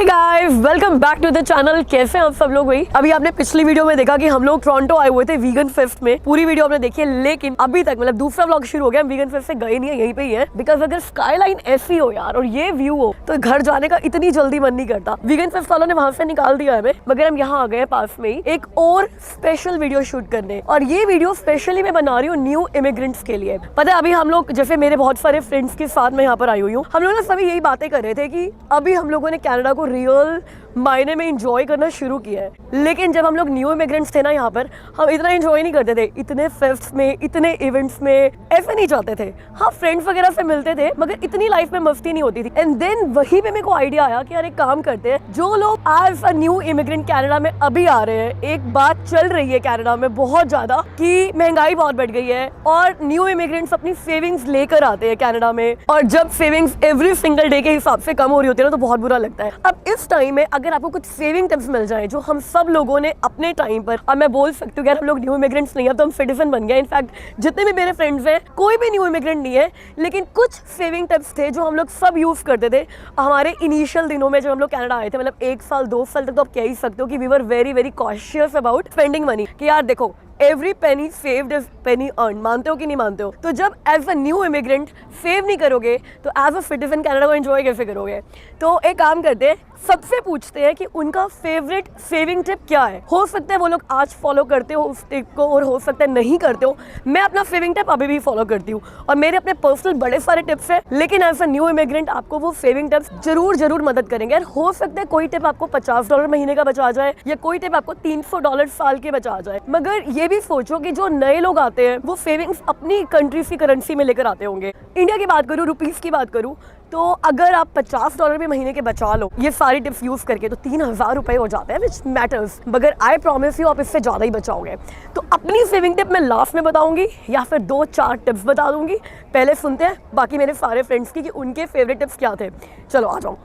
Guys welcome back to the channel. कैसे हैं आप सब लोग? भाई अभी आपने पिछली वीडियो में देखा कि हम लोग टोरंटो आए हुए थे वीगन फेस्ट में। पूरी वीडियो आपने देखी है, लेकिन अभी तक मतलब दूसरा व्लॉग शुरू हो गया, हम वीगन फेस्ट से गए नहीं है, यहीं पे ही है। बिकॉज अगर स्काईलाइन ऐसी हो यार और ये व्यू हो तो घर जाने का इतनी जल्दी मन नहीं करता। वीगन फेस्ट वालों ने वहां से निकाल दिया हमें, मगर हम यहाँ आ गए पास में ही एक और स्पेशल वीडियो शूट करने। और ये वीडियो स्पेशली मैं बना रही हूँ न्यू इमिग्रेंट्स के लिए। पता है अभी हम लोग जैसे मेरे बहुत सारे फ्रेंड्स के साथ मैं यहाँ पर आई हुई हूँ, हम लोग ना सभी यही बातें कर रहे थे कि अभी हम लोगों ने कनाडा को रियल मायने में इंजॉय करना शुरू किया है। लेकिन जब हम लोग न्यू इमिग्रेंट्स थे ना यहाँ पर, हम इतना इंजॉय नहीं करते थे। इतने फेस्ट्स में, इतने इवेंट्स में ऐसे नहीं जाते थे। हाँ, फ्रेंड्स वगैरह से मिलते थे, मगर इतनी लाइफ में मस्ती नहीं होती थी। एंड देन वहीं पे मेरे को आइडिया आया कि यार एक काम करते हैं, जो लोग as a new immigrant Canada में अभी आ रहे हैं, एक बात चल रही है कनाडा में बहुत ज्यादा कि महंगाई बहुत बढ़ गई है और न्यू इमिग्रेंट्स अपनी सेविंग्स लेकर आते हैं कनाडा में, और जब सेविंग्स एवरी सिंगल डे के हिसाब से कम हो रही होती है ना, तो बहुत बुरा लगता है। अब इस टाइम में अगर आपको कुछ सेविंग टिप्स मिल जाए जो हम सब लोगों ने अपने टाइम पर, अब मैं बोल सकती हूँ यार हम लोग न्यू इमिग्रेंट्स नहीं है, अब तो हम सिटीजन बन गए। इनफैक्ट जितने भी मेरे फ्रेंड्स हैं कोई भी न्यू इमिग्रेंट नहीं है, लेकिन कुछ सेविंग टिप्स थे जो हम लोग सब यूज करते थे हमारे इनिशियल दिनों में जब हम लोग कनाडा आए थे। मतलब 1 साल 2 साल तक तो आप कह ही सकते हो कि we were very very cautious about spending money, कि यार देखो every penny saved is penny earn. मानते हो कि नहीं मानते हो? तो जब as a new immigrant save नहीं करोगे तो एज अ सिटीजन कनाडा को एंजॉय कैसे करोगे? तो एक काम करते हैं, सबसे पूछते हैं कि उनका फेवरेट सेविंग टिप क्या है। हो सकता है वो लोग आज फॉलो करते हो उस टिप को, और हो सकता है नहीं करते हो। मैं अपना सेविंग टिप अभी भी फॉलो करती हूँ और मेरे अपने पर्सनल बड़े सारे टिप्स हैं, लेकिन एज अ न्यू इमिग्रेंट आपको वो सेविंग टिप्स जरूर मदद करेंगे। हो सकता है कोई टिप आपको $50 महीने का बचा जाए, या कोई टिप आपको $300 साल के बचा जाए। मगर ये भी सोचो कि जो नए लोग आते हैं वो सेविंग्स अपनी कंट्री की करेंसी में लेकर आते होंगे। इंडिया की बात करूँ, रुपीस की बात करूँ, तो अगर आप $50 भी महीने के बचा लो ये सारी टिप्स यूज करके, तो 3000 रुपए हो जाते हैं, विच मैटर्स। मगर आई प्रॉमिस यू आप इससे ज्यादा ही बचाओगे। तो अपनी सेविंग टिप मैं लास्ट में बताऊंगी या फिर 2-4 टिप्स बता दूंगी। पहले सुनते हैं बाकी मेरे सारे फ्रेंड्स की कि उनके फेवरेट टिप्स क्या थे। चलो आ जाओ।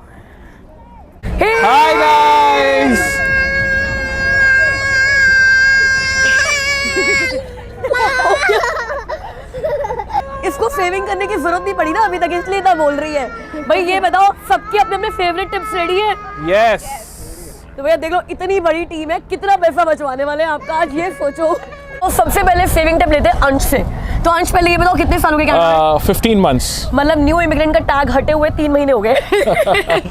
हाय गाइस, इसको सेविंग करने की जरूरत नहीं पड़ी ना अभी तक, इसलिए तो बोल रही है। भाई ये बताओ, सबके अपने अपने फेवरेट टिप्स रेडी है? यस। तो भैया देख लो, इतनी बड़ी टीम है, कितना पैसा बचवाने वाले हैं आपका आज, ये सोचो। तो सबसे पहले सेविंग टिप लेते हैं अंश से। तो अंश पहले ये बताओ कितने सालों के? 15 months। मतलब न्यू इमिग्रेंट का टैग हटे हुए 3 महीने हो गए।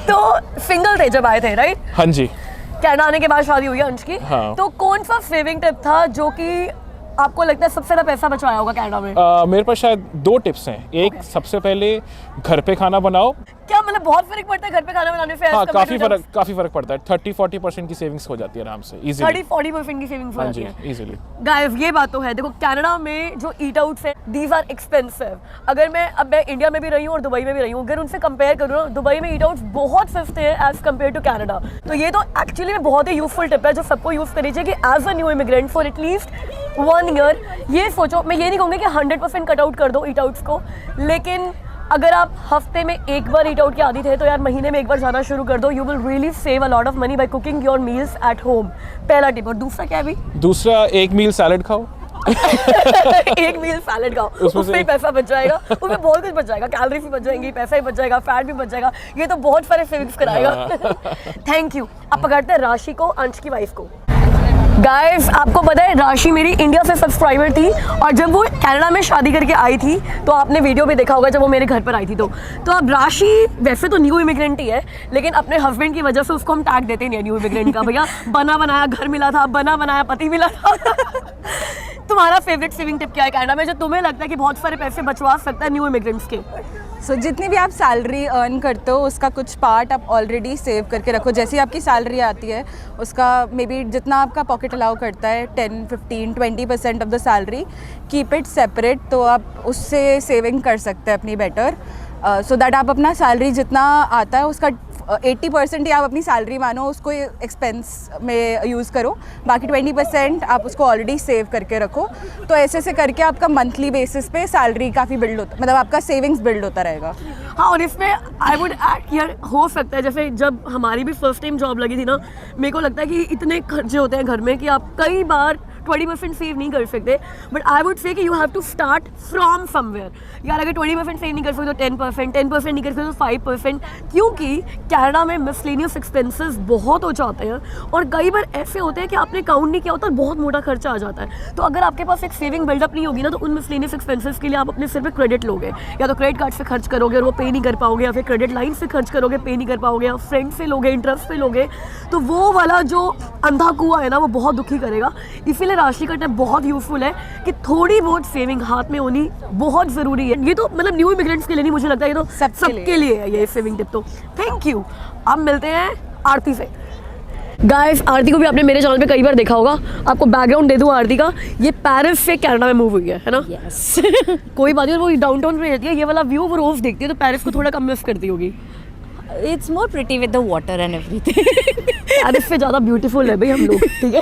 तो सिंगल थे जब आए थे, राइट? हाँ जी। कनाडा आने के बाद शादी हुई है अंश की। हाँ। तो कौन सा सेविंग टिप था जो कि आपको लगता है सबसे ज्यादा पैसा बचाया होगा कनाडा में? मेरे पास शायद 2 टिप्स हैं। एक सबसे पहले घर पे खाना बनाओ। क्या मतलब बहुत फर्क पड़ता है घर पे खाना बनाने से? हाँ, काफी फर्क पड़ता है। 30-40% की सेविंग्स हो जाती है आराम से, इजीली। 30-40% की सेविंग्स हो जाती है इजीली। गाइस ये बात तो है। देखो कनाडा में जो ईट आउट्स है, दीज आर एक्सपेंसिव। अगर मैं इंडिया में भी रही हूँ और दुबई में भी रही हूँ, अगर उनसे कंपेयर करूँ ना, दुबई में ईट आउट्स बहुत सस्ते हैं एज कम्पेयर टू कनाडा। तो ये तो एक्चुअली में बहुत ही यूजफुल टिप है जो सबको यूज करनी चाहिए कि as a new immigrant for at least 1 year. ये सोचो, मैं ये नहीं कहूँगी कि 100% कट आउट कर दो ईट आउट्स को, लेकिन अगर आप हफ्ते में एक बार ईट आउट के आदी थे तो यार महीने में एक बार जाना शुरू कर दो। You will really save a lot of money by cooking your meals at home. पहला टिप। और दूसरा क्या है भी? दूसरा, एक मील सैलेड खाओ। एक मील सैलेड खाओ, उसमें पैसा बच जाएगा, उसमें बहुत कुछ बच जाएगा, कैलोरीज भी बच जाएंगी, पैसा भी बच जाएगा, फैट भी बच जाएगा। ये तो बहुत सारे सेविंग्स कराएगा। Thank you. अब पकड़ते हैं राशि को, अंश की वाइफ को। गाइस आपको पता है राशि मेरी इंडिया से सब्सक्राइबर थी, और जब वो कनाडा में शादी करके आई थी तो आपने वीडियो भी देखा होगा जब वो मेरे घर पर आई थी। तो अब राशि वैसे तो न्यू इमिग्रेंट ही है, लेकिन अपने हस्बैंड की वजह से उसको हम टैग देते नहीं है न्यू इमिग्रेंट का। भैया बना बनाया घर मिला था, बना बनाया पति मिला था। तुम्हारा फेवरेट सेविंग टिप क्या है कनाडा में जो तुम्हें लगता है कि बहुत सारे पैसे बचवा सकता है न्यू इमिग्रेंट्स के? जितनी भी आप सैलरी अर्न करते हो उसका कुछ पार्ट आप ऑलरेडी सेव करके रखो। जैसे ही आपकी सैलरी आती है उसका मे बी जितना आपका पॉकेट अलाउ करता है 10, 15, 20% of the salary, keep it separate. तो आप उससे सेविंग कर सकते हैं अपनी बेटर, सो दैट आप अपना सैलरी जितना आता है उसका 80% ही आप अपनी सैलरी मानो उसको एक्सपेंस में यूज़ करो, बाकी 20% आप उसको ऑलरेडी सेव करके रखो। तो ऐसे से करके आपका मंथली बेसिस पे सैलरी काफ़ी बिल्ड होता, मतलब आपका सेविंग्स बिल्ड होता रहेगा। हाँ, और इसमें आई वुड ऐड यार, हो सकता है जैसे जब हमारी भी फर्स्ट टाइम जॉब लगी थी ना, मेरे को लगता है कि इतने खर्चे होते हैं घर में कि आप कई बार 20% सेव नहीं कर सकते, बट आई वुड से कि you have to start from somewhere. यार अगर 20% सेव नहीं कर सकते तो 10% नहीं कर सकते तो 5%, क्योंकि कनाडा में मिसलेनियस एक्सपेंसेस बहुत हो जाते हैं और कई बार ऐसे होते हैं कि आपने काउंट नहीं किया होता और बहुत मोटा खर्चा आ जाता है। तो अगर आपके पास एक सेविंग बिल्डअप नहीं होगी ना, तो उन मिसलेनियस एक्सपेंसेस के लिए आप अपने सिर पे क्रेडिट लोगे, या तो क्रेडिट कार्ड से खर्च करोगे और वो पे नहीं कर पाओगे, या फिर क्रेडिट लाइन से खर्च करोगे, पे नहीं कर पाओगे, या फ्रेंड से लोगे, इंटरेस्ट पे लोगे, तो वो वाला जो अंधा कुआं है ना वो बहुत दुखी करेगा। इसीलिए राशि का टिप बहुत यूजफुल है कि थोड़ी बहुत सेविंग हाथ में होनी बहुत ज़रूरी है। ये तो मतलब न्यू इमिग्रेंट्स के लिए नहीं, मुझे लगता है ये तो सबके लिए है ये सेविंग टिप। तो थैंक यू। अब मिलते हैं आरती से। गाइस, आरती को भी आपने मेरे चैनल पे कई बार देखा होगा। आपको बैकग्राउंड दे दूं आरती का, ये पेरिस से कनाडा में मूव हुई है ना? यस कोई बात नहीं, वो डाउनटाउन में रहती है, ये वाला व्यू वो रोज देखती है, तो पेरिस को थोड़ा कम मिस करती होगी। It's more pretty with the water and everything. Paris से ज़्यादा ब्यूटीफुल है भाई हम लोग, ठीक है?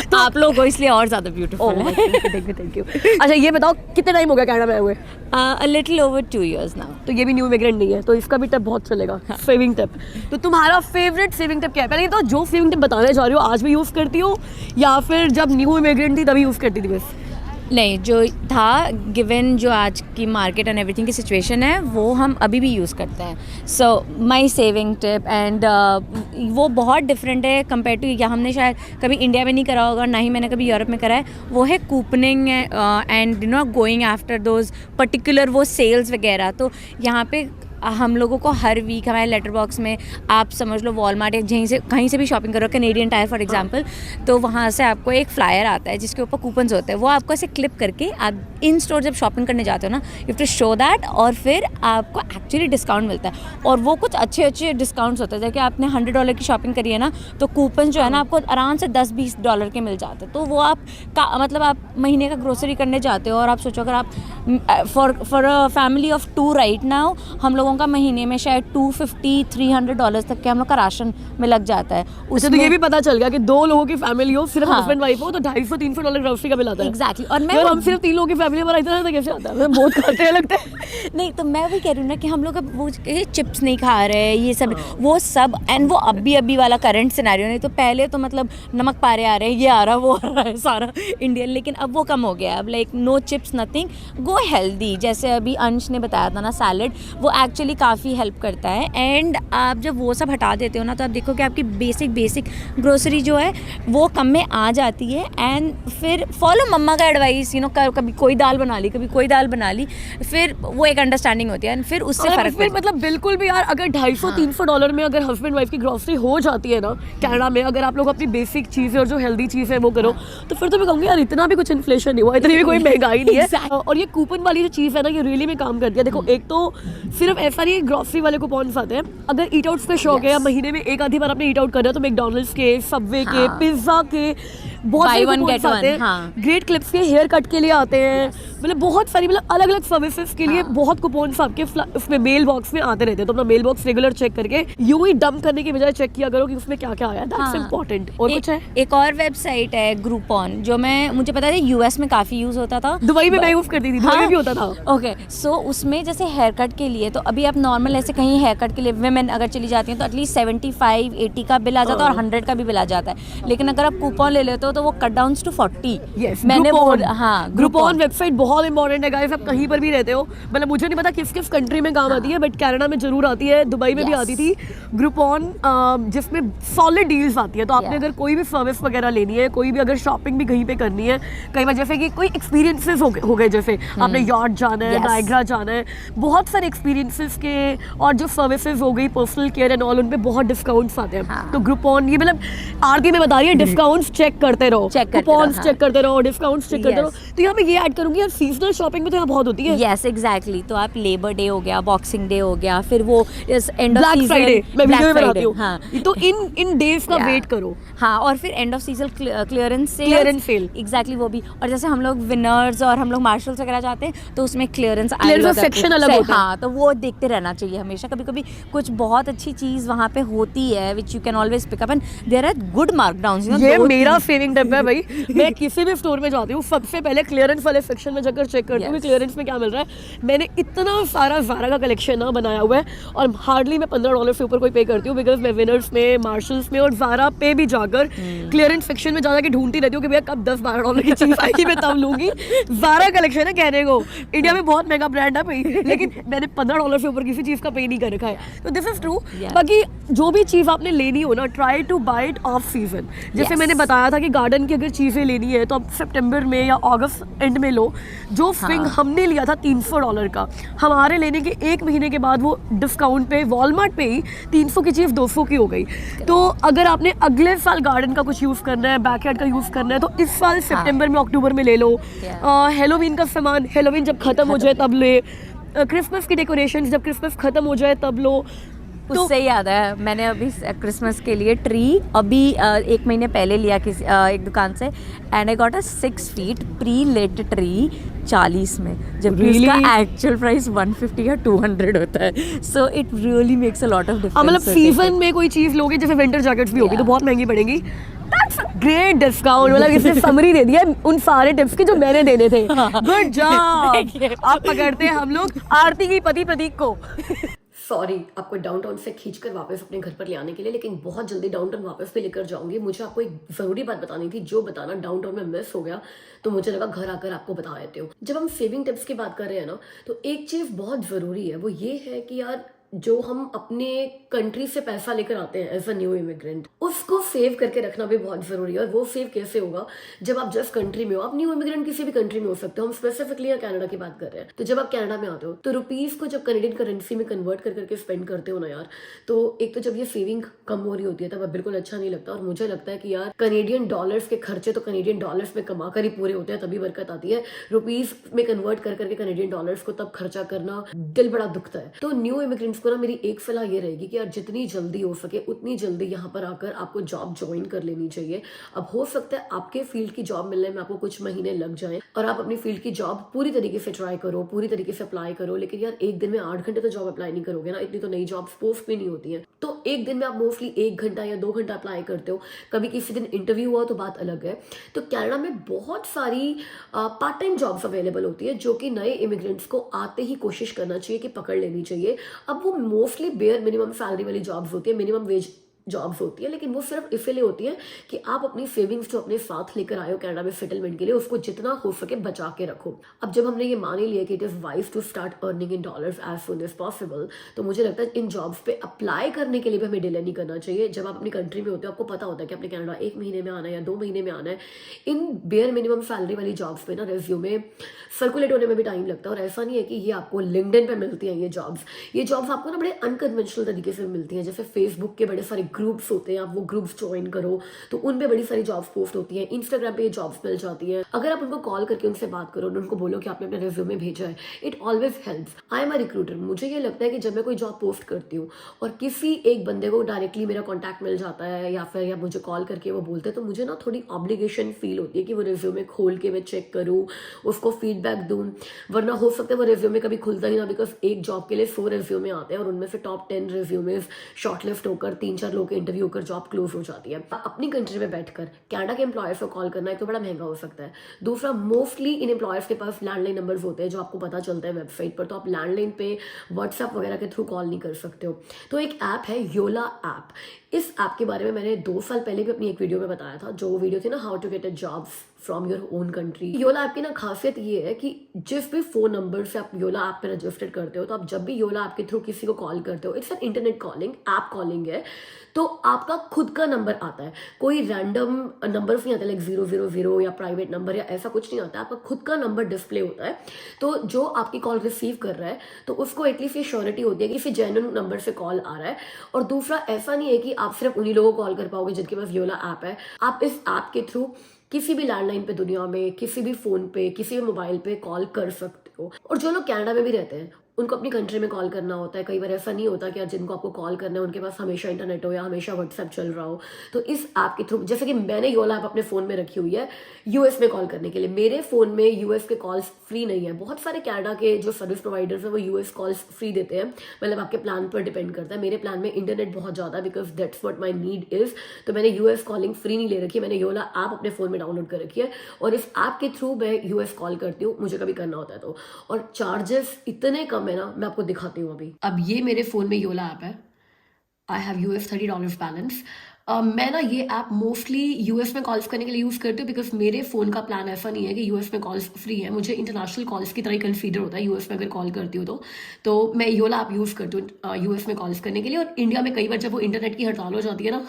तो आप लोग को इसलिए और ज़्यादा ब्यूटीफुल है। Thank you. अच्छा ये बताओ कितने टाइम हो गया कनाडा में आए हुए? A little over 2 years now. तो ये भी न्यू इमिग्रेंट नहीं है, तो इसका भी टिप बहुत चलेगा, सेविंग टिप। तो तुम्हारा फेवरेट सेविंग टिप क्या है? पहले ये तो जो सेविंग टिप बताने जा रही हो आज भी यूज़ करती हो, या फिर जब न्यू इमिग्रेंट थी तभी यूज़ करती थी बस? नहीं, जो था गिवन जो आज की मार्केट एंड एवरीथिंग की सिचुएशन है वो हम अभी भी यूज़ करते हैं। सो माई सेविंग टिप एंड वो बहुत डिफरेंट है कंपेयर टू, या हमने शायद कभी इंडिया में नहीं करा होगा, ना ही मैंने कभी यूरोप में करा है। वो है couponing and you know going after those particular वो सेल्स वगैरह। तो यहाँ पे हम लोगों को हर वीक हमारे लेटर बॉक्स में, आप समझ लो वॉलमार्ट या कहीं से भी शॉपिंग करो, कैनेडियन टायर फॉर एग्जांपल, तो वहाँ से आपको एक फ्लायर आता है जिसके ऊपर कूपन्स होते हैं। वो आपको ऐसे क्लिप करके आप इन स्टोर जब शॉपिंग करने जाते हो ना, you have to show that, और फिर आपको एक्चुअली डिस्काउंट मिलता है। और वो कुछ अच्छे अच्छे डिस्काउंट्स होते हैं। जैसे कि आपने $100 की शॉपिंग करी है ना, तो कूपन जो है ना आपको आराम से $10-20 के मिल जाते हैं। तो वो आप मतलब आप महीने का ग्रोसरी करने जाते हो और आप सोचो अगर आप for a family of 2 right now, हम लोगों का महीने में शायद $250-300 तक के हम लोग का राशन में लग जाता है। उससे तो ये भी पता चल गया कि 2 लोगों की फैमिली हो, सिर्फ हस्बैंड वाइफ हो, तो $250-300 ग्रोसरी का बिल आता है। एग्जैक्टली। और मैं हम सिर्फ 3 लोगों की फैमिली में इतना तो कैसे आता है? बहुत खाते लगता है। नहीं, तो मैं भी कह रही हूँ ना कि हम लोग अब वो चिप्स नहीं खा रहे, ये सब वो सब, एंड वो अभी वाला करंट सिनेरियो। नहीं तो पहले तो मतलब नमक पारे आ रहे हैं, ये आ रहा वो आ रहा है सारा इंडियन, लेकिन अब वो कम हो गया है। अब लाइक नो चिप्स नथिंग, गो हेल्दी। जैसे अभी अंश ने बताया था ना सैलड, वो एक्चुअली काफ़ी हेल्प करता है। एंड आप जब वो सब हटा देते हो ना, तो आप देखो कि आपकी बेसिक ग्रोसरी जो है वो कम में आ जाती है। एंड फिर फॉलो मम्मा का एडवाइस, यू नो, कभी कोई दाल बना ली, कभी कोई दाल बना ली, फिर वो एक अंडरस्टैंडिंग होती है एंड फिर उससे फ़र्क पड़ता है। मतलब बिल्कुल भी यार, अगर $250-300 में अगर हस्बैंड वाइफ की ग्रोसरी हो जाती है ना कनाडा में, अगर आप लोग अपनी बेसिक चीज़ें और जो हेल्दी चीज़ है वो करो, तो फिर तो मैं कहूँगी यार इतना भी कुछ इन्फ्लेशन नहीं हुआ, इतनी भी कोई महंगाई नहीं है। और ये कूपन वाली जो चीज़ है ना, ये रियली में काम करती है। देखो, एक तो सिर्फ ऐसा नहीं ग्रोसरी वाले कूपन्स आते हैं, अगर ईट आउट्स का शौक है या महीने में एक आधी बार आपने ईट आउट कर रहे हो, तो मैकडॉनल्ड्स के, सबवे के, पिज्ज़ा के बहुत सारे कूपन्स आते हैं। ग्रेट क्लिप्स के हेयर कट के लिए आते हैं, मतलब बहुत सारी, मतलब अलग अलग सर्विसेज के लिए बहुत कूपन्स आपके उसमें मेल बॉक्स में आते रहते हैं। तो अपना मेल बॉक्स रेगुलर चेक करके यूं ही डंप करने की बजाय चेक किया करो कि उसमें क्या क्या आया। That's important. और कुछ है? एक और वेबसाइट है ग्रुपॉन, जो मुझे पता है यूएस में काफ़ी यूज़ होता था, दुबई में मैं यूज़ करती थी, दुबई में भी होता था। ओके, सो उसमें जैसे हेयर कट के लिए, तो अभी आप नॉर्मल ऐसे कहीं हेयर कट के लिए वुमेन अगर चली जाती हैं तो एटलीस्ट 75-80 का बिल आ जाता है और 100 का भी बिल आ जाता है। लेकिन अगर आप कूपन ले लेते हो तो वो कट डाउन टू 40। Yes, मैंने ग्रुपॉन वेबसाइट बहुत इंपॉर्टेंट है गाइस। आप कहीं पर भी रहते हो, मतलब मुझे नहीं पता किस किस कंट्री में काम आती है, बट कनाडा में जरूर आती है, दुबई में भी आती थी ग्रुपॉन, जिसमें सॉलिड डील्स आती है। तो आपने अगर कोई भी सर्विस वगैरह लेनी है, कोई भी अगर शॉपिंग भी कहीं पे करनी है, कई बार जैसे कि कोई एक्सपीरियंसेस हो गए, जैसे आपने यॉट जाना है, नायग्रा जाना है, बहुत सारे एक्सपीरियंसेस के, और जो सर्विसेज हो गई पर्सनल केयर एंड ऑल, उन पे बहुत डिस्काउंट्स आते हैं। तो ग्रुपॉन, ये मतलब आरती में बता रही है, डिस्काउंट्स चेक करते रहो, कूपन्स चेक करते रहो, डिस्काउंट्स चेक करते रहो। तो यहाँ पे ये ऐड करूंगी यार, सीजनल शॉपिंग में तो यहाँ बहुत होती है। Yes exactly. तो आप लेबर डे हो गया, बॉक्सिंग डे हो गया, फिर वो एंड ऑफ ब्लैक फ्राइडे, मैं वीडियो में बताती हूँ। हाँ, तो इन डेज का वेट करो। हाँ, और फिर end of season clearance sale exactly वो भी। और जैसे हम लोग विनर्स और हम लोग मार्शल्स वगैरह जाते हैं, तो उसमें क्लियरेंस सेक्शन अलग होता है। हाँ, तो वो देखते रहना चाहिए हमेशा। कभी कभी कुछ बहुत अच्छी चीज वहाँ पे होती है which you can always pick up, and there are good markdowns. ये मेरा सेविंग सेविंग टिप है भाई, मैं किसी भी स्टोर में जाती हूँ सबसे पहले क्लियरेंस वाले सेक्शन में जाकर चेक करती हूँ कि क्लियरेंस में क्या मिल रहा है। मैंने इतना सारा ज़ारा का कलेक्शन ना बनाया हुआ है और हार्डली मैं $15 से ऊपर कोई पे करती हूँ, बिकॉज मैं विनर्स में, मार्शल्स में और ज़ारा पे भी जाकर क्लियरेंस सेक्शन में जा के ढूंढती रहती हूँ कि भैया कब $10-12 की चीज़ आएगी मैं तब लूँगी। ज़ारा कलेक्शन है कहने को, इंडिया में बहुत महंगा ब्रांड है भाई, लेकिन मैंने $15 से ऊपर किसी चीज़ का पे नहीं कर रखा है, तो दिस इज ट्रू। बाकी जो भी चीज़ आपने लेनी हो ना, try to buy it off season. जैसे मैंने बताया था कि गार्डन की अगर चीज़ें लेनी है तो आप सितंबर में या अगस्त एंड में लो। जो स्विंग हमने लिया था $300 का, हमारे लेने के 1 महीने के बाद वो डिस्काउंट पे वॉलमार्ट पे ही 300 की चीज़ 200 की हो गई। तो अगर आपने अगले साल गार्डन का कुछ यूज़ करना है, बैकयार्ड का यूज़ करना है, तो इस साल सितंबर में, अक्टूबर में ले लो। हेलोवीन का सामान, हेलोवीन जब खत्म हो जाए तब ले। क्रिसमस की डेकोरेशन जब क्रिसमस खत्म हो जाए तब लो। उससे याद है, मैंने अभी क्रिसमस के लिए ट्री अभी 1 महीने पहले लिया किसी एक दुकान से, and I got a 6 feet pre lit tree 40 में, जबकि उसका एक्चुअल प्राइस 150 या 200 होता है। So it really makes a lot of difference. मतलब सीजन में कोई चीज़ लोगे, जैसे विंटर जैकेट्स भी होगी तो बहुत महंगी पड़ेगी। That's a great discount। मतलब इसने समरी दे दिया उन सारे टिप्स की जो मैंने देने थे। Good job. आप पकड़ते हैं हम लोग आरती की पति प्रतीक को। सॉरी आपको डाउनटाउन से खींचकर वापस अपने घर पर ले आने के लिए, लेकिन बहुत जल्दी डाउनटाउन वापस भी लेकर जाऊंगी। मुझे आपको एक ज़रूरी बात बतानी थी, जो बताना डाउनटाउन में मिस हो गया, तो मुझे लगा घर आकर आपको बता देते हो। जब हम सेविंग टिप्स की बात कर रहे हैं ना, तो एक चीज़ बहुत ज़रूरी है, वो ये है कि यार जो हम अपने कंट्री से पैसा लेकर आते हैं एज अ न्यू इमिग्रेंट, उसको सेव करके रखना भी बहुत ज़रूरी है। और वो सेव कैसे होगा, जब आप जिस कंट्री में हो, आप न्यू इमिग्रेंट किसी भी कंट्री में हो सकते हो, हम स्पेसिफिकली यहाँ कनाडा की बात कर रहे हैं। तो जब आप कनाडा में आते हो तो रुपीज़ को जब कनेडियन करेंसी में कन्वर्ट कर करके स्पेंड करते हो ना यार, तो एक तो जब ये सेविंग कम हो रही होती है तब बिल्कुल अच्छा नहीं लगता। और मुझे लगता है कि यार कनेडियन डॉलर्स के खर्चे तो कनेडियन डॉलर्स में कमा कर ही पूरे होते हैं, तभी बरकत आती है। रुपीज़ में कन्वर्ट कर करके कनेडियन डॉलर्स को तब खर्चा करना दिल बड़ा दुखता है। तो न्यू इमिग्रेंट्स को ना मेरी एक सलाह ये रहेगी कि यार जितनी जल्दी हो सके उतनी जल्दी यहाँ पर आकर आपको जॉब ज्वाइन कर लेनी चाहिए। अब हो सकता है आपके फील्ड की जॉब मिलने में आपको कुछ महीने लग जाएं और आप अपनी फील्ड की जॉब पूरी तरीके से ट्राई करो, पूरी तरीके से अप्लाई करो, लेकिन यार एक दिन में 8 घंटे तो जॉब अप्लाई नहीं करोगे ना, इतनी तो नई जॉब्स पोस्ट भी नहीं होती है। तो एक दिन में आप मोस्टली 1 घंटा या 2 घंटा अप्लाई करते हो, कभी किसी दिन इंटरव्यू हुआ तो बात अलग है। तो कनाडा में बहुत सारी पार्ट टाइम जॉब्स अवेलेबल होती है जो कि नए इमिग्रेंट्स को आते ही कोशिश करना चाहिए कि पकड़ लेनी चाहिए। अब वो मोस्टली बेयर मिनिमम सैलरी वाली जॉब्स होती है, मिनिमम वेज जॉब्स होती है, लेकिन वो सिर्फ इसलिए होती है कि आप अपनी सेविंग्स जो अपने साथ लेकर आए हो कनाडा में सेटलमेंट के लिए, उसको जितना हो सके बचा के रखो। अब जब हमने ये मान ही लिया कि it is wise to start earning in dollars as soon as possible, तो मुझे लगता है इन जॉब्स पे अप्लाई करने के लिए भी हमें डिले नहीं करना चाहिए। जब आप अपनी कंट्री में होते हो, आपको पता होता है कि अपने कनाडा 1 महीने में आना है या 2 महीने में आना है, इन बेयर मिनिमम सैलरी वाली जॉब्स पे ना रेज्यूमे सर्कुलेट होने में भी टाइम लगता है। और ऐसा नहीं है कि ये आपको लिंक्डइन पे मिलती हैं ये जॉब्स आपको ना बड़े अनकन्वेंशनल तरीके से मिलती हैं। जैसे फेसबुक के बड़े सारे ग्रुप्स होते हैं, वो ग्रुप्स ज्वाइन करो तो उन पे बड़ी सारी जॉब्स पोस्ट होती हैं। इंस्टाग्राम पे ये जॉब्स मिल जाती है। अगर आप उनको कॉल करके उनसे बात करो, उनको बोलो कि आपने अपना रिज्यूमे भेजा है, it always helps. I am a recruiter, मुझे ये लगता है कि जब मैं कोई जॉब पोस्ट करती हूँ और किसी एक बंदे को डायरेक्टली मेरा कॉन्टैक्ट मिल जाता है या फिर मुझे कॉल करके वो बोलते हैं, तो मुझे ना थोड़ी ऑब्लिगेशन फील होती है कि वो रिज्यूमे खोल के मैं चेक करूँ, उसको फीडबैक दूँ। वरना हो सकता है वो रिज्यूमे कभी खुलता नहीं ना, बिकॉज एक जॉब के लिए 100 रिज्यूमे आते हैं और उनमें से टॉप 10 रिज्यूमे शॉर्टलिस्ट होकर 3-4 लोग के इंटरव्यू होकर जॉब क्लोज हो जाती है। अपनी कंट्री में बैठकर कनाडा के एम्प्लॉयर्स को कॉल करना एक तो बड़ा महंगा हो सकता है। दूसरा, मोस्टली इन एम्प्लॉयर्स के पास लैंडलाइन नंबर्स होते हैं जो आपको पता चलता है वेबसाइट पर, तो आप लैंडलाइन पे व्हाट्सएप वगैरह के थ्रू कॉल नहीं कर सकते हो। तो एक ऐप है योला ऐप। इस ऐप के बारे में मैंने 2 साल पहले भी अपनी एक वीडियो में बताया था, जो वीडियो थी ना how to get a jobs from your own country. Yola app की ना खासियत ये है कि जिस भी फ़ोन नंबर से आप योला ऐप पे रजिस्टर्ड करते हो, तो आप जब भी योला ऐप के थ्रू किसी को कॉल करते हो, it's an internet calling, app calling है, तो आपका खुद का नंबर आता है। कोई रैंडम नंबर नहीं आता लाइक 000 या प्राइवेट नंबर या ऐसा कुछ नहीं आता, आपका खुद का नंबर डिस्प्ले होता है। तो जो आपकी कॉल रिसीव कर रहा है तो उसको एटलीस्ट ये श्योरिटी होती है कि किसी जेन्युइन नंबर से कॉल आ रहा है। और दूसरा, ऐसा नहीं है कि आप सिर्फ उन्हीं लोगों को कॉल कर पाओगे जिनके पास योला ऐप है। आप इस ऐप के थ्रू किसी भी लैंडलाइन पे दुनिया में, किसी भी फोन पे, किसी भी मोबाइल पे कॉल कर सकते हो। और जो लोग कनाडा में भी रहते हैं उनको अपनी कंट्री में कॉल करना होता है। कई बार ऐसा नहीं होता कि यार जिनको आपको कॉल करना है उनके पास हमेशा इंटरनेट हो या हमेशा व्हाट्सएप चल रहा हो। तो इस ऐप के थ्रू, जैसे कि मैंने योला ऐप अपने फ़ोन में रखी हुई है यूएस में कॉल करने के लिए। मेरे फ़ोन में यूएस के कॉल्स फ्री नहीं है। बहुत सारे कनाडा के जो सर्विस प्रोवाइडर्स हैं वो यूएस कॉल्स फ्री देते हैं, मतलब आपके प्लान पर डिपेंड करता है। मेरे प्लान में इंटरनेट बहुत ज़्यादा, because that's what my need is. तो मैंने यूएस कॉलिंग फ्री नहीं ले रखी है, मैंने योला ऐप अपने फ़ोन में डाउनलोड कर रखी है और इस ऐप के थ्रू मैं यूएस कॉल करती हूँ, मुझे कभी करना होता है तो। और चार्जेस इतने कम है ना, मैं आपको दिखाती हूँ अभी। अब ये मेरे फ़ोन में योला ऐप है, आई हैव यूएस $30 बैलेंस। मैं ना ये ऐप मोस्टली यूएस में कॉल्स करने के लिए यूज़ करती हूँ, बिकॉज मेरे फ़ोन का प्लान ऐसा नहीं है कि यूएस में कॉल्स फ्री है। मुझे इंटरनेशनल कॉल्स की तरह ही कंसीडर होता है यूएस में अगर कॉल करती हूँ तो मैं योला ऐप यूज़ करती हूँ यूएस में कॉल्स करने के लिए। और इंडिया में कई बार जब वो इंटरनेट की हड़ताल हो जाती है ना,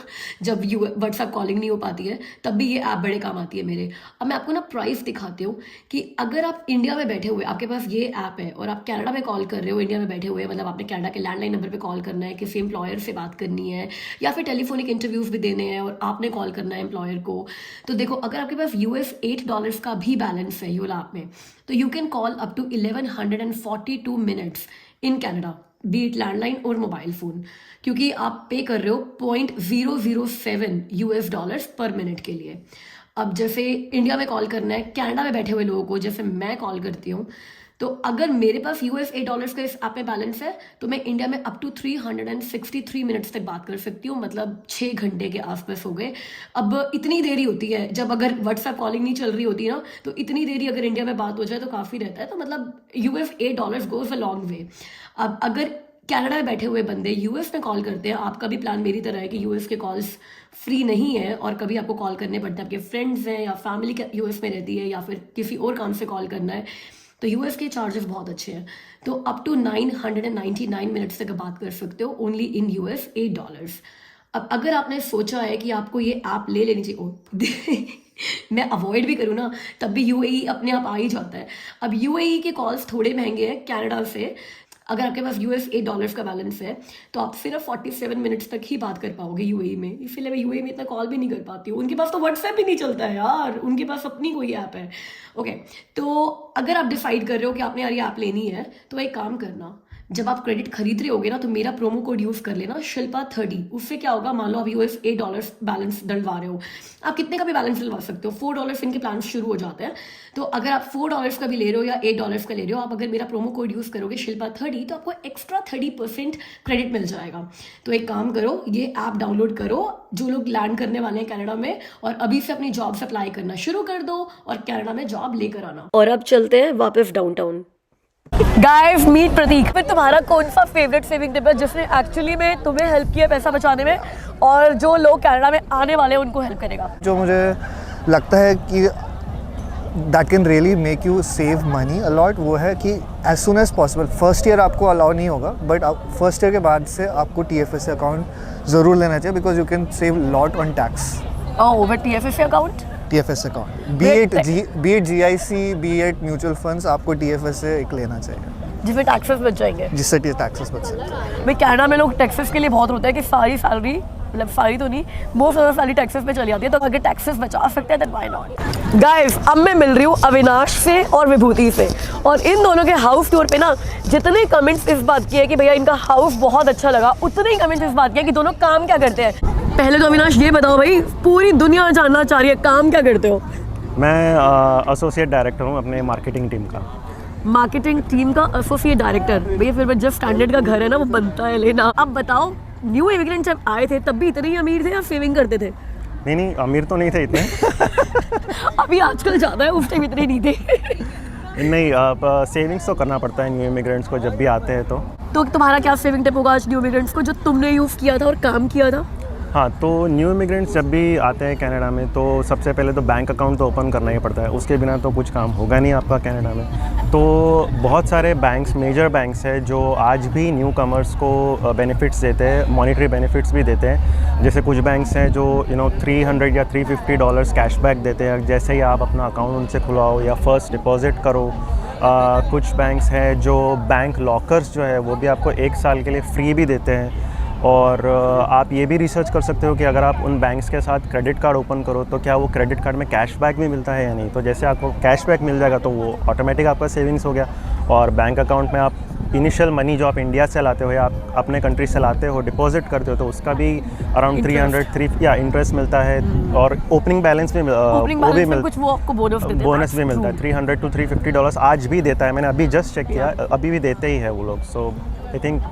जब व्हाट्सएप कॉलिंग नहीं हो पाती है, तब भी ये ऐप बड़े काम आती है मेरे। अब मैं आपको ना प्राइस दिखाती हूँ कि अगर आप इंडिया में बैठे हुए, आपके पास ये ऐप है और आप कनाडा में कॉल कर रहे हो, इंडिया में बैठे हुए, मतलब आपने कनाडा के लैंडलाइन नंबर पर कॉल करना है, किसी एम्प्लॉयर से बात करनी है या फिर टेलीफोनिक इंटरव्यूज़ भी देने हैं और आपने कॉल करना है एम्प्लॉयर को, तो देखो अगर आपके पास $8 का भी बैलेंस है योला ऐप में, तो you can call up to 1142 minutes in Canada, be it landline और मोबाइल फ़ोन, क्योंकि आप पे कर रहे हो $0.007 पर मिनट के लिए। अब जैसे इंडिया में कॉल करना है कनाडा में बैठे हुए लोगों को, जैसे मैं कॉल करती हूँ, तो अगर मेरे पास $8 का इस ऐप में बैलेंस है तो मैं इंडिया में अप टू 363 मिनट्स तक बात कर सकती हूँ, मतलब 6 घंटे के आसपास हो गए। अब इतनी देरी होती है जब अगर व्हाट्सएप कॉलिंग नहीं चल रही होती ना, तो इतनी देरी अगर इंडिया में बात हो जाए तो काफ़ी रहता है। तो मतलब $8 गोज़ अ लॉन्ग वे। अब अगर कनाडा में बैठे हुए बंदे यूएस में कॉल करते हैं, आपका भी प्लान मेरी तरह है कि यूएस के कॉल्स फ्री नहीं है और कभी आपको कॉल करने पड़ते हैं, आपके फ्रेंड्स हैं या फैमिली यूएस में रहती है या फिर किसी और काम से कॉल करना है, तो यूएस के चार्जेस बहुत अच्छे हैं। तो अप टू 999 मिनट्स तक बात कर सकते हो ओनली इन यूएस $8। अब अगर आपने सोचा है कि आपको ये ऐप ले लेनी चाहिए मैं अवॉइड भी करूँ ना, तब भी यूएई अपने आप आ ही जाता है। अब यूएई के कॉल्स थोड़े महंगे हैं कनाडा से। अगर आपके पास $8 का बैलेंस है तो आप सिर्फ 47 मिनट्स तक ही बात कर पाओगे यूएई में। इसलिए मैं यूएई में इतना कॉल भी नहीं कर पाती हूँ। उनके पास तो व्हाट्सएप भी नहीं चलता है यार, उनके पास अपनी कोई ऐप है। ओके, तो अगर आप डिसाइड कर रहे हो कि आपने यार ये ऐप लेनी है, तो एक काम करना, जब आप क्रेडिट खरीद रहे होगे ना, तो मेरा प्रोमो कोड यूज़ कर लेना शिल्पा30। उससे क्या होगा, मान लो आप $8 बैलेंस डलवा रहे हो, आप कितने का भी बैलेंस डलवा सकते हो, $4 इनके प्लान शुरू हो जाते हैं। तो अगर आप $4 का भी ले रहे हो या $8 का ले रहे हो, आप अगर मेरा प्रोमो कोड यूज़ करोगे शिल्पा30, तो आपको एक्स्ट्रा 30% क्रेडिट मिल जाएगा। तो एक काम करो, ये ऐप डाउनलोड करो, जो लोग लैंड करने वाले हैं कनाडा में, और अभी से अपनी जॉब अप्लाई करना शुरू कर दो और कनाडा में जॉब लेकर आना। और अब चलते हैं वापस डाउनटाउन। गाइस मीट प्रतीक, फिर तुम्हारा कौन सा फेवरेट सेविंग टिप है जिसने एक्चुअली में तुम्हें हेल्प किया पैसा बचाने में, और जो लोग कनाडा में आने वाले हैं उनको हेल्प करेगा? जो मुझे लगता है कि that can really make you save money a lot, वो है कि as soon as possible, first year आपको अलाउ नहीं होगा, बट फर्स्ट ईयर के बाद से आपको TFSA अकाउंट ज़रूर लेना चाहिए, because you can save lot on tax. Oh, but TFSA account? TFSA account, B it GIC, B it mutual funds, आपको TFSA एक लेना चाहिए, जिसमें टैक्सेस बच जाएंगे, जिससे टैक्सेस बच सकते हैं। भाई कनाडा में लोग टैक्सेस के लिए बहुत होता है कि सारी सैलरी, मतलब सारी तो नहीं, मोस्ट ज़्यादा सैलरी टैक्सेस पे चली जाती है, तो अगर टैक्सेस बचा सकते हैं देन व्हाई नॉट। गाइस, अब मैं मिल रही हूँ अविनाश से और विभूति से, और इन दोनों के हाउस टूर पे ना जितने कमेंट्स इस बात की है कि भैया इनका हाउस बहुत अच्छा लगा, उतने ही कमेंट्स इस बात की है कि दोनों काम क्या करते हैं। पहले तो अविनाश ये बताओ भाई, पूरी दुनिया जानना चाह रही है, काम क्या करते हो? मैं एसोसिएट डायरेक्टर हूँ अपने मार्केटिंग टीम का। मार्केटिंग टीम का एसोसिएट डायरेक्टर, भैया फिर जब स्टैंडर्ड का घर है ना वो बनता है लेना। अब बताओ, न्यू इमिग्रेंट जब आए थे तब भी इतने ही अमीर थे या सेविंग करते थे? नहीं, अमीर तो नहीं थे इतने अभी आजकल ज़्यादा है, उस टाइम इतने नहीं थे। नहीं, अब सेविंग्स तो करना पड़ता है न्यू इमिग्रेंट्स को जब भी आते हैं। तो तुम्हारा क्या सेविंग टिप होगा आज न्यू इमिग्रेंट्स को, जो तुमने यूज़ किया था और काम किया था? हाँ, तो न्यू इमिग्रेंट्स जब भी आते हैं कनाडा में, तो सबसे पहले तो बैंक अकाउंट तो ओपन करना ही पड़ता है, उसके बिना तो कुछ काम होगा नहीं आपका कनाडा में। तो बहुत सारे बैंक्स, मेजर बैंक्स हैं जो आज भी न्यू कमर्स को बेनिफिट्स देते हैं, मॉनिटरी बेनिफिट्स भी देते हैं। जैसे कुछ बैंक्स हैं जो $300 या $350 कैशबैक देते हैं जैसे ही आप अपना अकाउंट उनसे खुलवाओ या फर्स्ट डिपॉजिट करो। कुछ बैंक्स हैं जो बैंक लॉकर्स जो है वो भी आपको 1 साल के लिए फ्री भी देते हैं। और आप ये भी रिसर्च कर सकते हो कि अगर आप उन बैंक्स के साथ क्रेडिट कार्ड ओपन करो तो क्या वो क्रेडिट कार्ड में कैशबैक भी मिलता है या नहीं। तो जैसे आपको कैशबैक मिल जाएगा तो वो ऑटोमेटिक आपका सेविंग्स हो गया, और बैंक अकाउंट में आप इनिशियल मनी जो आप इंडिया से लाते हो या आप अपने कंट्री से लाते हो डिपॉजिट करते हो तो उसका भी अराउंड 300 या इंटरेस्ट मिलता है, और ओपनिंग बैलेंस भी वो भी कुछ वो आपको बोनस भी मिलता है। $300 to $350 आज भी देता है, मैंने अभी जस्ट चेक किया, अभी भी देते ही है वो लोग। सो आई थिंक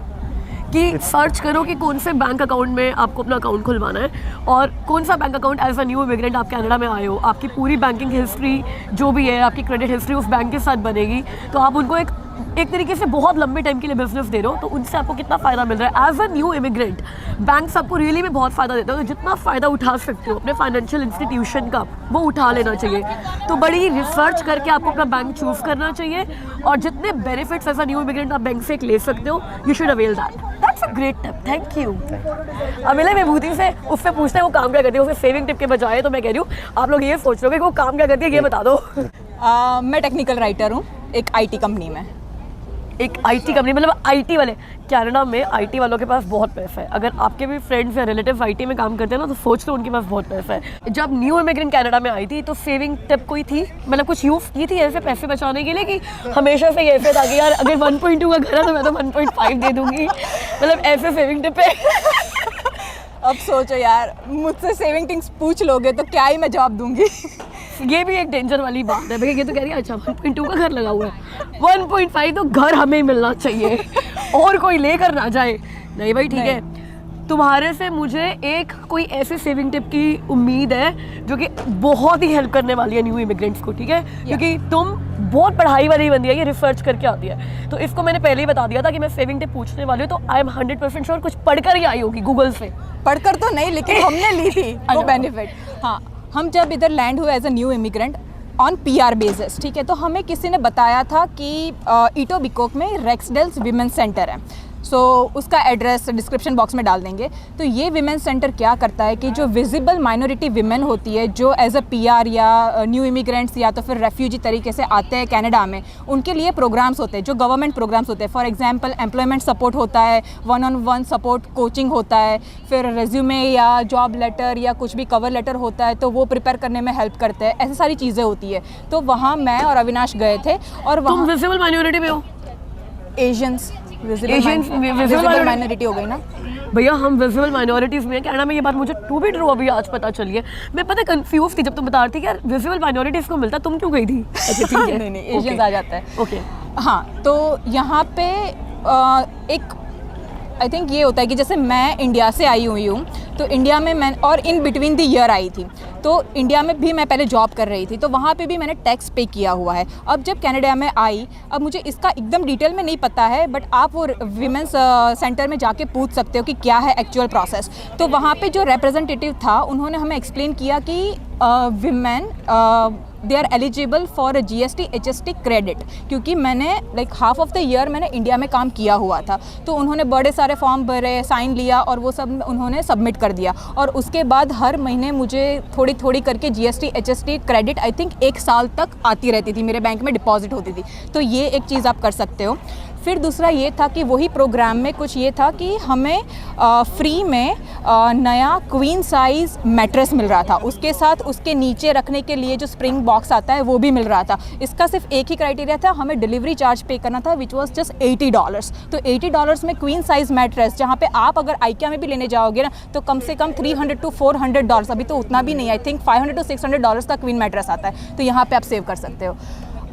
कि सर्च करो कि कौन से बैंक अकाउंट में आपको अपना अकाउंट खुलवाना है और कौन सा bank account as a new immigrant आप कनाडा में आए हो, आपकी पूरी बैंकिंग हिस्ट्री जो भी है, आपकी क्रेडिट हिस्ट्री उस बैंक के साथ बनेगी। तो आप उनको एक तरीके से बहुत लंबे टाइम के लिए बिजनेस दे रहे हो, तो उनसे आपको कितना फ़ायदा मिल रहा है as a new immigrant. Banks आपको रियली में बहुत फ़ायदा देते हो, तो जितना फ़ायदा उठा सकते हो अपने फाइनेंशियल इंस्टीट्यूशन का वो उठा लेना चाहिए। तो बड़ी रिसर्च करके आपको अपना बैंक चूज़ करना चाहिए, और जितने benefits as a new immigrant आप बैंक से ले सकते हो, you should avail that. That's a great tip, thank you. Amila Vibhuti से उससे पूछते हैं वो काम क्या करती है, उसे सेविंग टिप के बजाय। तो मैं कह रही हूँ आप लोग ये सोच रहे हो कि वो काम क्या करती है, ये बता दो। मैं टेक्निकल राइटर हूँ एक IT कंपनी में। एक IT कंपनी, मतलब IT वाले कनाडा में IT वालों के पास बहुत पैसा है। अगर आपके भी फ्रेंड्स या रिलेटिव IT में काम करते हैं ना, तो सोच लो उनके पास बहुत पैसा है। जब न्यू इमिग्रेंट कनाडा में आई थी तो सेविंग टिप कोई थी, मतलब कुछ यूज़ की थी ऐसे पैसे बचाने के लिए, कि हमेशा से ऐसे था कि यार अगर 1.2 का घर है तो मैं तो 1.5 दे दूंगी, मतलब ऐसे सेविंग टिप है? अब सोचो यार, मुझसे सेविंग टिप्स पूछ लोगे तो क्या ही मैं जवाब दूंगी। ये भी एक डेंजर वाली बात है, भैया ये तो कह रही है अच्छा 1.2 का घर लगा हुआ है, 1.5 तो घर हमें मिलना चाहिए और कोई लेकर ना जाए। नहीं भाई ठीक है, तुम्हारे से मुझे एक कोई ऐसे सेविंग टिप की उम्मीद है जो कि बहुत ही हेल्प करने वाली है न्यू इमिग्रेंट्स को, ठीक है? क्योंकि तुम बहुत पढ़ाई वाली बंदी है, ये रिसर्च करके आती है, तो इसको मैंने पहले ही बता दिया था कि मैं सेविंग टिप पूछने वाली हूँ। तो आई एम 100% श्योर कुछ पढ़कर ही आई होगी गूगल से। पढ़कर तो नहीं, लेकिन हमने ली थी वो बेनिफिट। हाँ, हम जब इधर लैंड हुए as a new immigrant on PR basis, ठीक है, तो हमें किसी ने बताया था कि इटोबिकोक में रेक्सडेल्स विमेंस सेंटर है। सो उसका एड्रेस डिस्क्रिप्शन बॉक्स में डाल देंगे। तो ये विमेंस सेंटर क्या करता है कि जो विजिबल माइनॉरिटी विमेन होती है, जो एज अ PR या न्यू इमिग्रेंट्स या तो फिर रेफ्यूजी तरीके से आते हैं कनाडा में, उनके लिए प्रोग्राम्स होते हैं जो गवर्नमेंट प्रोग्राम्स होते हैं। फॉर एग्जांपल एम्प्लॉयमेंट सपोर्ट होता है, 1-on-1 सपोर्ट कोचिंग होता है, फिर रेज्यूमे या जॉब लेटर या कुछ भी कवर लेटर होता है तो वो प्रिपेयर करने में हेल्प करते हैं। ऐसी सारी चीज़ें होती है। तो वहाँ मैं और अविनाश गए थे। और तुम विजिबल माइनॉरिटी में हो? एशियंस विजिबल माइनॉरिटी हो गई ना भैया, हम विजिबल माइनॉरिटीज़ में हैं कनाडा में। ये बात मुझे टू बी ट्रू अभी आज पता चली है। मैं पता कंफ्यूज थी जब तुम बता रही थी कि यार विजिबल माइनॉरिटीज़ को मिलता, तुम क्यों गई थी? अच्छा ठीक है। नहीं एशियंस आ जाता है। ओके हाँ, तो यहाँ पे एक आई थिंक ये होता है कि जैसे मैं इंडिया से आई हुई हूँ, तो इंडिया में मैं और in between the year I थी, तो इंडिया में भी मैं पहले जॉब कर रही थी, तो वहाँ पे भी मैंने टैक्स पे किया हुआ है। अब जब कनाडा में आई, अब मुझे इसका एकदम डिटेल में नहीं पता है, बट आप वो विमेंस सेंटर में जाके पूछ सकते हो कि क्या है एक्चुअल प्रोसेस। तो वहाँ पे जो रिप्रेजेंटेटिव था उन्होंने हमें एक्सप्लेन किया कि women they are eligible for GST HST credit, क्योंकि मैंने like half of the year मैंने इंडिया में काम किया हुआ था। तो उन्होंने बड़े सारे फॉर्म भरे, साइन लिया और वो सब उन्होंने सबमिट कर दिया, और उसके बाद हर महीने मुझे थोड़ी थोड़ी करके GST HST credit I think 1 साल तक आती रहती थी, मेरे बैंक में डिपॉजिट होती थी। तो ये एक चीज़ आप कर सकते हो। फिर दूसरा ये था कि वही प्रोग्राम में कुछ ये था कि हमें फ्री में नया क्वीन साइज़ मैट्रेस मिल रहा था, उसके साथ उसके नीचे रखने के लिए जो स्प्रिंग बॉक्स आता है वो भी मिल रहा था। इसका सिर्फ एक ही क्राइटेरिया था, हमें डिलीवरी चार्ज पे करना था, विच वॉज जस्ट $80। तो $80 में क्वीन साइज़ मैट्रेस, जहाँ पे आप अगर आइकिया में भी लेने जाओगे ना तो कम से कम $300 to $400, अभी तो उतना भी नहीं, आई थिंक $500 to $600 का क्वीन मैट्रेस आता है। तो यहाँ पे आप सेव कर सकते हो।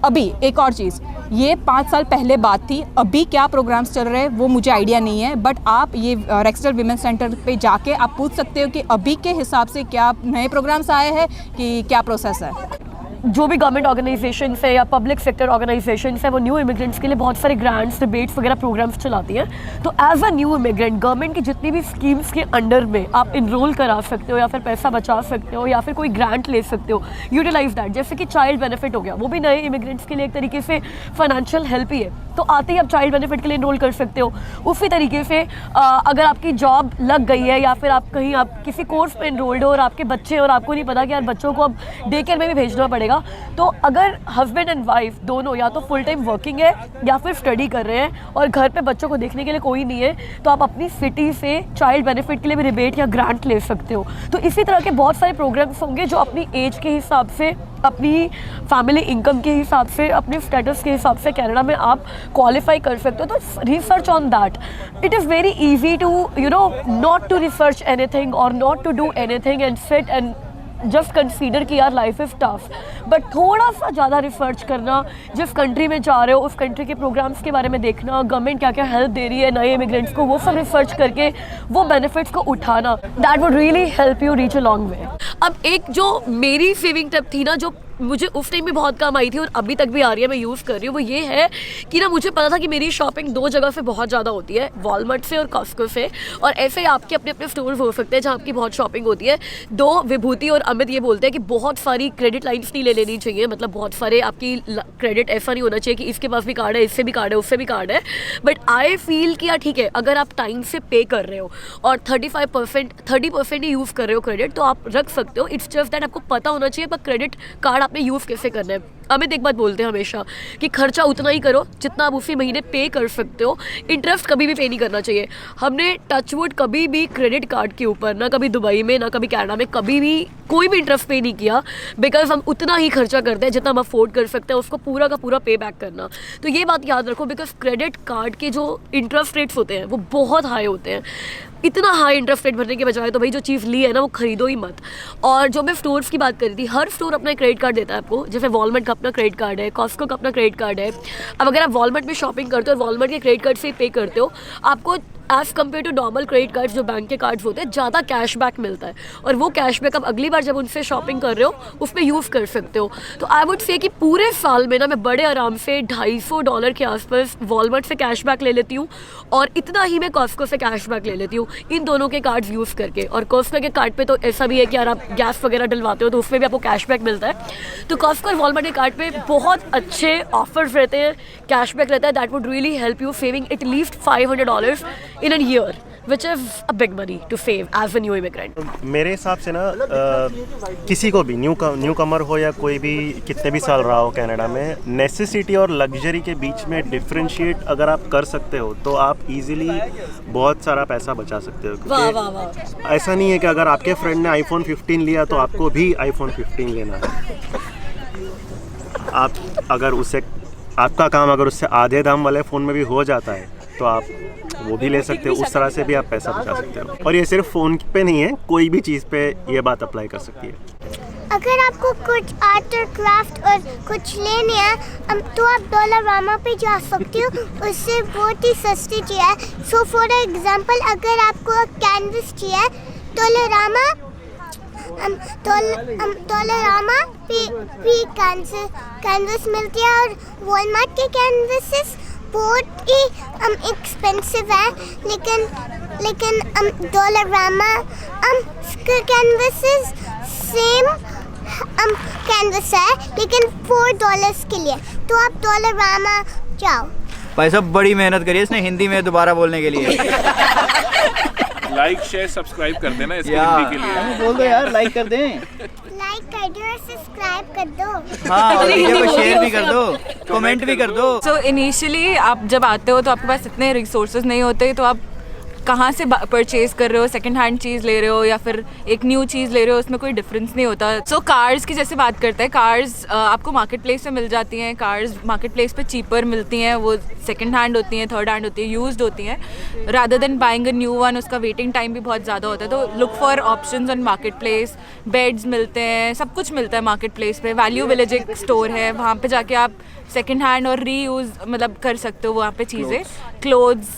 अभी एक और चीज़, ये 5 साल पहले बात थी, अभी क्या प्रोग्राम्स चल रहे हैं वो मुझे आइडिया नहीं है, बट आप ये रेक्सडेल विमेंस सेंटर पे जाके आप पूछ सकते हो कि अभी के हिसाब से क्या नए प्रोग्राम्स आए हैं कि क्या प्रोसेस है। जो भी गवर्नमेंट ऑर्गेनाइजेशन है या पब्लिक सेक्टर ऑर्गेनाइजेशन है, वो न्यू इमिग्रेंट्स के लिए बहुत सारे ग्रांट्स, डिबेट्स वगैरह प्रोग्राम्स चलाती हैं। तो as a new immigrant government की जितनी भी स्कीम्स के अंडर में आप इनरोल करा सकते हो या फिर पैसा बचा सकते हो या फिर कोई ग्रांट ले सकते हो, यूटिलाइज दैट। जैसे कि चाइल्ड बेनिफिट हो गया, वो भी नए इमिग्रेंट्स के लिए एक तरीके से फाइनेंशियल हेल्प ही है, तो आते ही आप चाइल्ड बेनिफिट के लिए इनरोल कर सकते हो। उसी तरीके से अगर आपकी जॉब लग गई है या फिर आप कहीं आप किसी कोर्स में इनरोल्ड हो और आपके बच्चे, और आपको नहीं पता कि यार बच्चों को अब डे केयर में भी भेजना पड़ेगा, गया। तो अगर हस्बैंड एंड वाइफ दोनों या तो फुल टाइम वर्किंग है या फिर स्टडी कर रहे हैं और घर पे बच्चों को देखने के लिए कोई नहीं है, तो आप अपनी सिटी से चाइल्ड बेनिफिट के लिए भी रिबेट या ग्रांट ले सकते हो। तो इसी तरह के बहुत सारे प्रोग्राम्स होंगे जो अपनी एज के हिसाब से, अपनी फैमिली इनकम के हिसाब से, अपने स्टेटस के हिसाब से कनाडा में आप क्वालिफाई कर सकते हो। तो research on that. It is very easy to not to research anything और not to do anything and sit and just consider कि यार लाइफ इज़ टफ, बट थोड़ा सा ज़्यादा रिसर्च करना, जिस कंट्री में जा रहे हो उस कंट्री के प्रोग्राम्स के बारे में देखना, गवर्नमेंट क्या क्या हेल्प दे रही है नए इमिग्रेंट्स को, वो सब रिसर्च करके वो बेनिफिट्स को उठाना, that would really help you reach a long way. अब एक जो मेरी सेविंग टिप थी ना, जो मुझे उस टाइम भी बहुत काम आई थी और अभी तक भी आ रही है, मैं यूज़ कर रही हूँ, वो ये है कि ना मुझे पता था कि मेरी शॉपिंग दो जगह से बहुत ज़्यादा होती है, वॉलमार्ट से और कॉस्को से, और ऐसे ही आपके अपने अपने स्टोर्स हो सकते हैं जहाँ आपकी बहुत शॉपिंग होती है। दो विभूति और अमित ये बोलते हैं कि बहुत सारी क्रेडिट लाइन्स नहीं ले लेनी चाहिए, मतलब बहुत सारे आपकी क्रेडिट ऐसा नहीं होना चाहिए कि इसके पास भी कार्ड है, इससे भी कार्ड है, उससे भी कार्ड है। बट आई फील कि यार ठीक है, अगर आप टाइम से पे कर रहे हो और 30% ही यूज़ कर रहे हो क्रेडिट, तो आप रख सकते हो। इट्स जस्ट दैट आपको पता होना चाहिए पर क्रेडिट कार्ड आपने यूज़ कैसे करना है। अमित एक बात बोलते हैं हमेशा कि खर्चा उतना ही करो जितना आप उसी महीने पे कर सकते हो, इंटरेस्ट कभी भी पे नहीं करना चाहिए। हमने टचवुड कभी भी क्रेडिट कार्ड के ऊपर, ना कभी दुबई में ना कभी कनाडा में, कभी भी कोई भी इंटरेस्ट पे नहीं किया, बिकॉज हम उतना ही खर्चा करते हैं जितना हम अफोर्ड कर सकते हैं, उसको पूरा का पूरा पे बैक करना। तो ये बात याद रखो, बिकॉज क्रेडिट कार्ड के जो इंटरेस्ट रेट्स होते हैं वो बहुत हाई होते हैं। इतना हाई इंटरेस्ट रेट भरने के बजाय तो भाई जो चीज़ ली है ना वो खरीदो ही मत। और जो मैं स्टोर्स की बात कर रही थी, हर स्टोर अपना क्रेडिट कार्ड देता है आपको, जैसे वॉलमार्ट का अपना क्रेडिट कार्ड है, कॉस्को का अपना क्रेडिट कार्ड है। अब अगर आप वॉलमार्ट में शॉपिंग करते हो और वॉलमार्ट के क्रेडिट कार्ड से पे करते हो, आपको as compare to normal credit cards जो बैंक के कार्ड्स होते हैं ज़्यादा कैशबैक मिलता है, और वो कैशबैक आप अगली बार जब उनसे शॉपिंग कर रहे हो उसमें यूज़ कर सकते हो। तो आई वुड से कि पूरे साल में ना मैं बड़े आराम से $250 के आसपास वॉलमार्ट से कैशबैक ले लेती हूँ, और इतना ही मैं कॉस्को से कैशबैक ले लेती हूँ इन दोनों के कार्ड्स यूज़ करके। और कॉस्को के कार्ड पे तो ऐसा भी है कि यार आप गैस वगैरह डलवाते हो तो उसमें भी आपको कैशबैक मिलता है। तो कॉस्को और वॉलमार्ट के कार्ड पे बहुत अच्छे ऑफर्स रहते हैं, कैशबैक रहता है, that would really help you saving at least $500 in a year, which is a big money to save as a new immigrant. मेरे हिसाब से ना किसी को भी न्यू कमर हो या कोई भी कितने भी साल रहा हो कनाडा में, नेसेसिटी और लग्जरी के बीच में डिफरेंशिएट अगर आप कर सकते हो तो आप इजीली बहुत सारा पैसा बचा सकते हो। वाह वाह वाह। ऐसा नहीं है कि अगर आपके फ्रेंड ने iPhone 15 लिया तो आपको भी iPhone 15 लेना है। आप अगर उससे आपका काम अगर उससे आधे दाम वाले फ़ोन में भी हो जाता है तो आप वो भी ले सकते हो, उस तरह से भी आप पैसा बचा सकते हो। और ये सिर्फ फ़ोन पे नहीं है, कोई भी चीज़ पे ये बात अप्लाई कर सकती है। अगर आपको कुछ आर्ट और क्राफ्ट और कुछ लेने हैं तो आप डॉलरामा पे जा सकते हो, उससे बहुत ही सस्ती चीज़ है। सो फॉर एग्जांपल अगर आपको कैनवस चाहिए डॉलरामा भी कैनवस मिलती है, और वॉलमार्ट के कैनवसेस बहुत ही एक्सपेंसिव है, लेकिन डॉलरामा कैनवसेस सेम कैनवस है लेकिन $4 के लिए, तो आप डॉलरामा जाओ। भाई साहब बड़ी मेहनत करी है इसने हिंदी में दोबारा बोलने के लिए। लाइक शेयर सब्सक्राइब कर देना इसकी हिंदी के लिए। बोल दो यार, लाइक कर दें, लाइक कर दो और सब्सक्राइब कर दो। हाँ, और वीडियो को शेयर भी कर दो, कमेंट भी कर दो। सो इनिशियली आप जब आते हो तो आपके पास इतने रिसोर्सेज नहीं होते, तो आप कहाँ से परचेज़ कर रहे हो, सेकंड हैंड चीज़ ले रहे हो या फिर एक न्यू चीज़ ले रहे हो, उसमें कोई डिफरेंस नहीं होता। सो कार्स की जैसे बात करते हैं, कार्स आपको मार्केट प्लेस में मिल जाती हैं, कार्स मार्केट प्लेस पे चीपर मिलती हैं, वो सेकंड हैंड होती हैं, थर्ड हैंड होती है, यूज्ड होती हैं, rather than buying a new one. उसका वेटिंग टाइम भी बहुत ज़्यादा होता है, तो look for options on market place. Beds मिलते हैं, सब कुछ मिलता है मार्केट प्लेस पे। वैल्यू विलेज एक स्टोर है, वहाँ पे जाके आप सेकंड हैंड और रीयूज़ मतलब कर सकते हो वहाँ पे चीज़ें, clothes,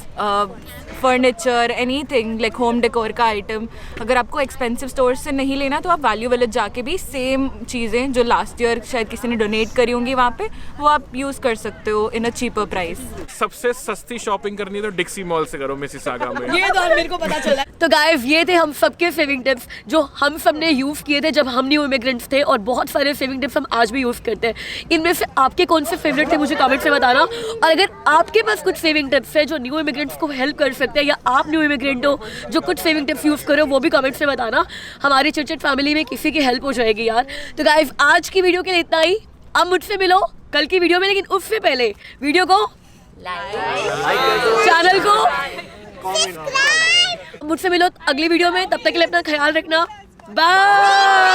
furniture, anything like home decor का आइटम। अगर आपको एक्सपेंसिव स्टोर से नहीं लेना तो आप वैल्यू विलेज जाके भी सेम चीज़ें जो लास्ट ईयर शायद किसी ने डोनेट करी होंगी वहाँ पे, वो आप यूज़ कर सकते हो इन अ चीपर प्राइस। सबसे सस्ती शॉपिंग करनी है तो डिक्सी मॉल से करो मिसिसागा में। ये तो मेरे को पता चला। तो गाइस ये थे हम सबके सेविंग टिप्स जो हम सब ने यूज़ किए थे जब हम न्यू इमिग्रेंट्स थे, और बहुत सारे सेविंग टिप्स हम आज भी यूज़ करते हैं। इनमें से आपके कौन से फेवरेट थे मुझे कमेंट से बताना, और अगर आपके पास कुछ सेविंग टिप्स है जो न्यू इमिग्रेंट्स को हेल्प कर सकते हैं या आप आप न्यू इमिग्रेंट हो जो कुछ सेविंग टिप्स यूज़ करो वो भी कमेंट्स में बताना, हमारी चिट फैमिली में किसी की हेल्प हो जाएगी यार। तो गाइस आज की वीडियो के लिए इतना ही। अब मुझसे मिलो कल की वीडियो में, लेकिन उससे पहले वीडियो को चैनल को मुझसे मिलो अगली वीडियो में। तब तक के लिए अपना ख्याल रखना। बाय।